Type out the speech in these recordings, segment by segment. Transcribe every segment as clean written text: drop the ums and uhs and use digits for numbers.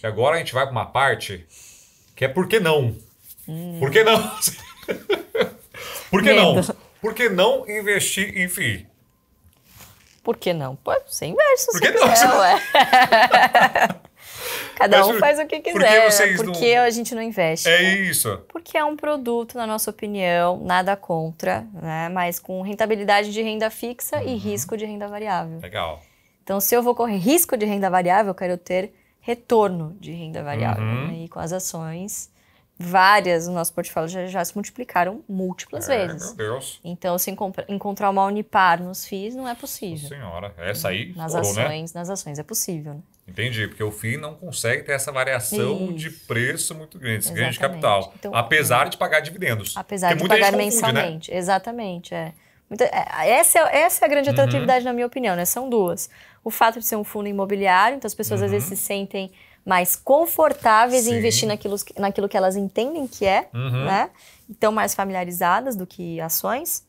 E agora a gente vai para uma parte que é por que não? Por que não? Por que não? Medo. Por que não investir em FII? Por que não? Pô, você investe se Por você que não? quiser, ué. Cada um Mas faz o que por que quiser. vocês Por não- que a gente não investe? É isso. Porque é um produto, na nossa opinião, nada contra, né? Mas com rentabilidade de renda fixa e risco de renda variável. Legal. Então, se eu vou correr risco de renda variável, eu quero ter retorno de renda variável. Uhum. Né? E com as ações, várias no nosso portfólio já se multiplicaram múltiplas vezes. Meu Deus. Então, se encontrar uma Unipar nos FIIs, não é possível. Senhora, essa aí Nas foram, né? ações, nas ações é possível. Né? Entendi, porque o FII não consegue ter essa variação de Isso. preço muito grande, esse ganho de Exatamente. capital, Então, apesar de pagar dividendos. Apesar Porque de muita pagar gente confunde, né? mensalmente. Exatamente, é. Essa é a grande atratividade, na minha opinião, né? São duas. O fato de ser um fundo imobiliário, então as pessoas às vezes se sentem mais confortáveis em Sim. investir naquilo que elas entendem que é, né? Estão mais familiarizadas do que ações.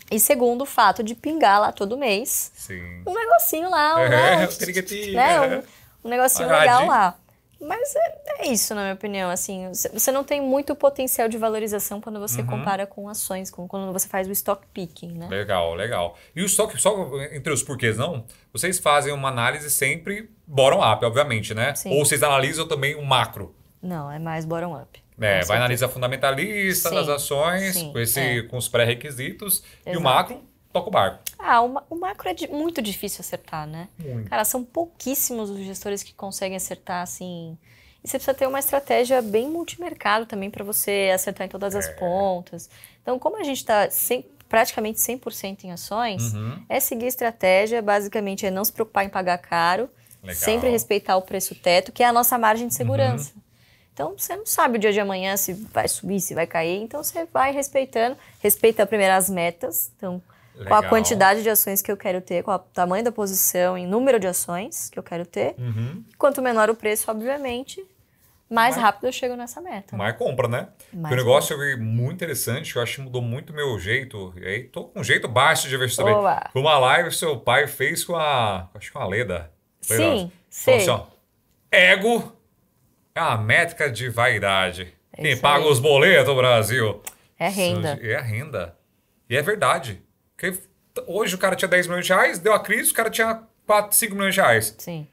E segundo, o fato de pingar lá todo mês Sim. um negocinho lá, né? o piriguetinho, né? Um negocinho Uma legal radinha. lá. Mas é isso, na minha opinião, assim, você não tem muito potencial de valorização quando você compara com ações, quando você faz o stock picking, né? Legal, legal. E o estoque, só entre os porquês não, vocês fazem uma análise sempre bottom-up, obviamente, né? Sim. Ou vocês analisam também o macro? Não, é mais bottom-up. Né? Com Vai certeza. analisar fundamentalista das Sim, ações, sim, com os pré-requisitos, e o Exato. macro toca o barco. O macro é muito difícil acertar, né? Muito. Cara, são pouquíssimos os gestores que conseguem acertar, assim... E você precisa ter uma estratégia bem multimercado também para você acertar em todas as pontas. Então, como a gente está praticamente 100% em ações, é seguir estratégia, basicamente é não se preocupar em pagar caro, Legal. sempre respeitar o preço teto, que é a nossa margem de segurança. Então, você não sabe o dia de amanhã se vai subir, se vai cair, então você vai respeitando, respeita primeiro as metas, então... Legal. Qual a quantidade de ações que eu quero ter, qual o tamanho da posição em número de ações que eu quero ter. Quanto menor o preço, obviamente, mais rápido eu chego nessa meta. Mais compra, né? Mais Porque o negócio eu vi muito interessante, eu acho que mudou muito o meu jeito. E aí tô com um jeito baixo de investir também. Boa. Foi uma live que seu pai fez com acho que com a Leda. Sim, Falou sei. assim, ó, ego é uma métrica de vaidade. Quem isso paga aí. os boletos, Brasil? É renda. É a renda. E é verdade. Porque hoje o cara tinha 10 milhões de reais, deu a crise, o cara tinha 4, 5 milhões de reais. Sim.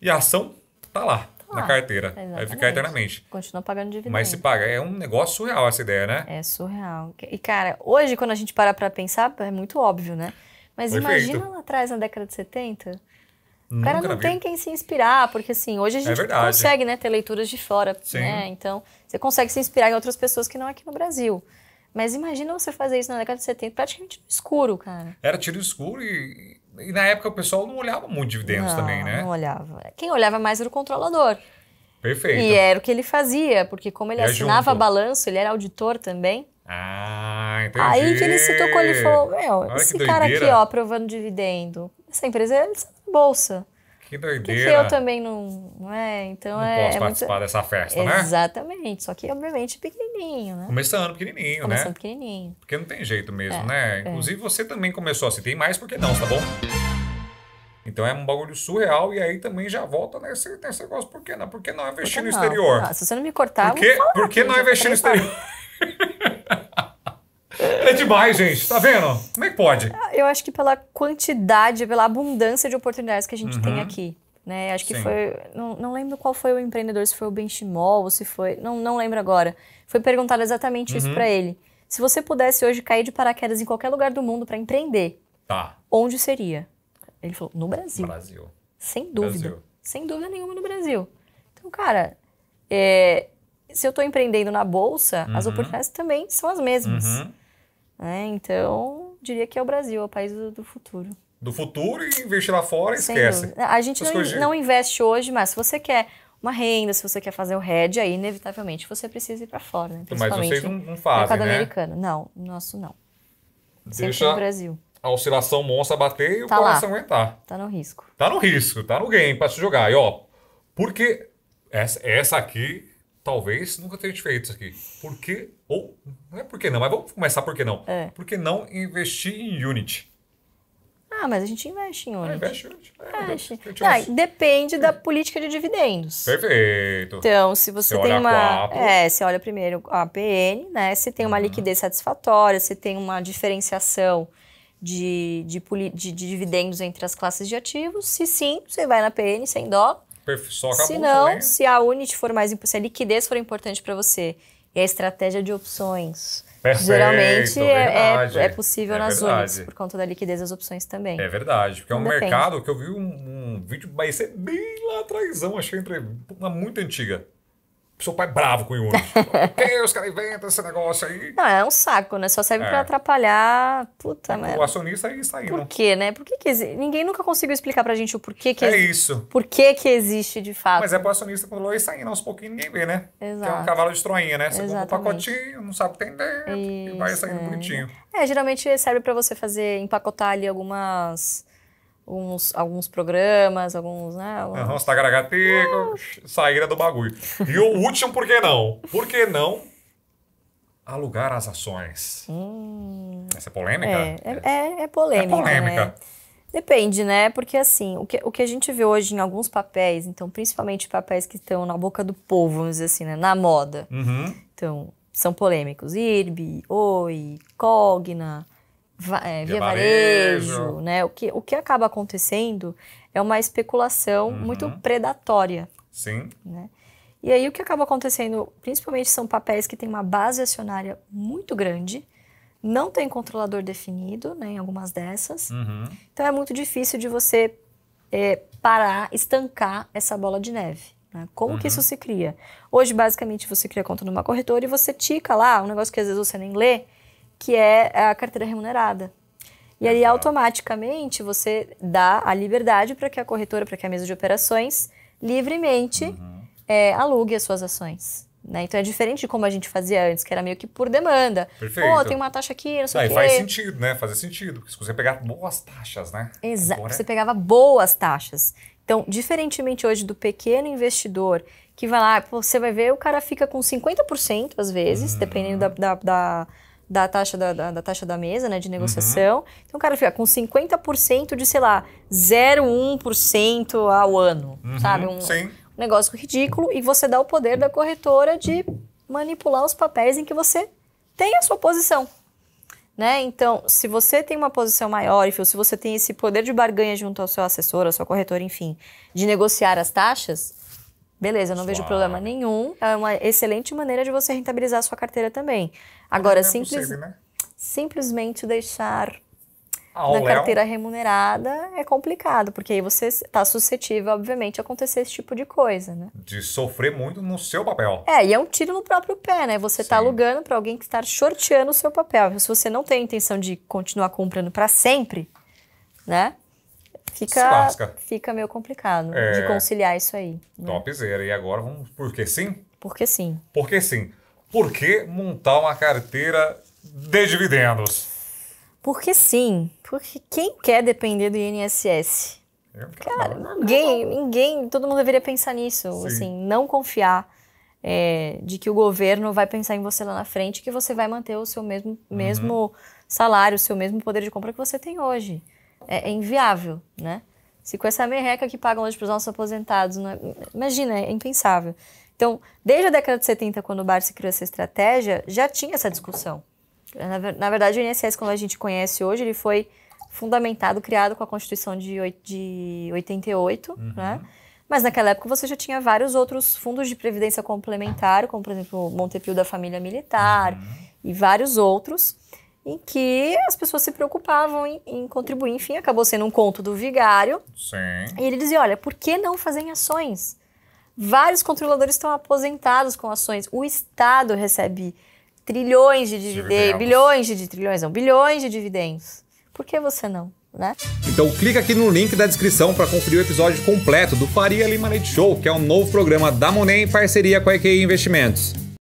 E a ação tá lá, na lá, carteira. Vai exatamente. ficar eternamente. Continua pagando dividendo. Mas se paga. É um negócio surreal essa ideia, né? É surreal. E, cara, hoje, quando a gente para pra pensar, é muito óbvio, né? Mas Perfeito. imagina lá atrás, na década de 70... O Nunca cara na não vida. tem quem se inspirar, porque assim, hoje a gente verdade. consegue, né, ter leituras de fora, Sim. né? Então, você consegue se inspirar em outras pessoas que não aqui no Brasil. Mas imagina você fazer isso na década de 70, praticamente no escuro, cara. Era tiro escuro e na época o pessoal não olhava muito dividendos também, né? Não olhava. Quem olhava mais era o controlador. Perfeito. E era o que ele fazia, porque como ele Ia assinava junto. balanço, ele era auditor também. Ah, entendi. Aí que ele se tocou, ele falou, Olha esse que cara aqui, doideira. ó, aprovando dividendo, essa empresa é na bolsa. Que Por que doideira. eu também não é? Então Não é posso muito... participar dessa festa, né? Exatamente, só que obviamente pequenininho, né? Começando pequenininho, Começando né? pequenininho. Porque não tem jeito mesmo, né? Inclusive você também começou assim. Tem mais porque não, tá bom? Então é um bagulho surreal e aí também já volta nesse negócio. Por que não? Por que não investir no Não, exterior? não, se você não me cortar, Por eu vou falar por que aqui, não já investir no falei, exterior? É demais, gente. Tá vendo? Como é que pode? Eu acho que pela quantidade, pela abundância de oportunidades que a gente tem aqui. Né? Acho que Sim. foi... Não lembro qual foi o empreendedor, se foi o Benchimol, ou se foi... Não lembro agora. Foi perguntado exatamente isso pra ele. Se você pudesse hoje cair de paraquedas em qualquer lugar do mundo pra empreender, Tá. onde seria? Ele falou, no Brasil. Brasil. Sem dúvida. Brasil. Sem dúvida nenhuma no Brasil. Então, cara, se eu tô empreendendo na Bolsa, as oportunidades também são as mesmas. Né? Então, diria que é o Brasil, é o país do futuro. Do futuro e investir lá fora, Sem esquece. dúvida. A gente Essas coisas de- não investe hoje, mas se você quer uma renda, se você quer fazer o hedge, aí inevitavelmente você precisa ir para fora. Né? Mas vocês não no fazem, mercado né? americano. Não, o nosso não. Sempre Deixa no Brasil. a oscilação monstra bater e o Tá coração lá. aguentar. Tá no risco. Tá no risco, tá no game pra se jogar. E ó, porque essa aqui, talvez nunca tenha feito isso aqui. Por que, ou, não é por que não, mas vamos começar por que não. Por que não investir em Unity? Ah, mas a gente investe em Unity. Investe. Depende da política de dividendos. Perfeito. Então, se você tem uma... você olha primeiro a PN, né? Se tem uma liquidez satisfatória, se tem uma diferenciação de dividendos entre as classes de ativos. Se sim, você vai na PN sem dó. Só acabou. Se não, se a Unity for se a liquidez for importante para você e a estratégia de opções... Perfeito, geralmente é possível nas Units, por conta da liquidez das opções também. É verdade, porque é um mercado que eu vi um vídeo, vai ser bem lá atrásão, achei uma muito antiga. Seu pai bravo com o Unity. Por que os caras inventam esse negócio aí? Não, é um saco, né? Só serve pra atrapalhar. Puta merda. O acionista aí está indo. Por quê, né? Por que ninguém nunca conseguiu explicar pra gente o porquê que isso. Por que existe de fato. Mas é pro acionista quando vai saindo aos pouquinhos, ninguém vê, né? Exato. Que é um cavalo de Troinha, né? Você compra um pacotinho, não sabe o que tem dentro e vai saindo bonitinho. Geralmente serve pra você empacotar ali alguns programas, né? Uns tagaragateco, saída do bagulho. E o último, por que não? Por que não alugar as ações? Essa é polêmica? É polêmica. É polêmica. Né? Depende, né? Porque assim, o que a gente vê hoje em alguns papéis, então principalmente papéis que estão na boca do povo, vamos dizer assim, né? Na moda. Então, são polêmicos. IRB, Oi, Cogna... Via varejo, né? O que acaba acontecendo é uma especulação muito predatória. Sim. Né? E aí o que acaba acontecendo, principalmente são papéis que têm uma base acionária muito grande, não tem controlador definido, né, em algumas dessas. Então é muito difícil de você estancar essa bola de neve. Né? Como que isso se cria? Hoje, basicamente, você cria conta numa corretora e você tica lá, um negócio que às vezes você nem lê, que é a carteira remunerada. E aí, automaticamente, você dá a liberdade para que a corretora, para que a mesa de operações, livremente alugue as suas ações. Né? Então, é diferente de como a gente fazia antes, que era meio que por demanda. Perfeito. Pô, tem uma taxa aqui, não sei o quê. Faz sentido, né? Faz sentido. Porque se você pegar boas taxas, né? Exato. Você pegava boas taxas. Então, diferentemente hoje do pequeno investidor, que vai lá, você vai ver, o cara fica com 50% às vezes, dependendo da taxa da mesa, né, de negociação. Então, o cara fica com 50% de, sei lá, 0,1% ao ano, sabe? Um negócio ridículo. E você dá o poder da corretora de manipular os papéis em que você tem a sua posição. Né? Então, se você tem uma posição maior, e se você tem esse poder de barganha junto ao seu assessor, à sua corretora, enfim, de negociar as taxas, beleza, eu não vejo problema nenhum. É uma excelente maneira de você rentabilizar a sua carteira também. Agora, simplesmente deixar na carteira remunerada é complicado, porque aí você está suscetível, obviamente, a acontecer esse tipo de coisa, né? De sofrer muito no seu papel. E é um tiro no próprio pé, né? Você está alugando para alguém que está shorteando o seu papel. Se você não tem a intenção de continuar comprando para sempre, né? Fica meio complicado de conciliar isso aí. Né? Topzera. E agora vamos... Por que sim? Porque sim. Porque sim. Por que montar uma carteira de dividendos? Porque sim. Porque quem quer depender do INSS? Cara, ninguém, todo mundo deveria pensar nisso. Assim, não confiar de que o governo vai pensar em você lá na frente, que você vai manter o seu mesmo salário, o seu mesmo poder de compra que você tem hoje. É inviável, né? Se com essa merreca que pagam hoje para os nossos aposentados, imagina, é impensável. Então, desde a década de 70, quando o Barsi criou essa estratégia, já tinha essa discussão. Na verdade, o INSS, como a gente conhece hoje, ele foi fundamentado, criado com a Constituição de 88, né? Mas naquela época você já tinha vários outros fundos de previdência complementar, como, por exemplo, o Montepio da Família Militar e vários outros, em que as pessoas se preocupavam em contribuir. Enfim, acabou sendo um conto do vigário. Sim. E ele dizia, olha, por que não fazer em ações? Vários controladores estão aposentados com ações. O Estado recebe bilhões de dividendos. Por que você não? Né? Então clica aqui no link da descrição para conferir o episódio completo do Faria Lima Leite Show, que é um novo programa da Monet em parceria com a EQI Investimentos.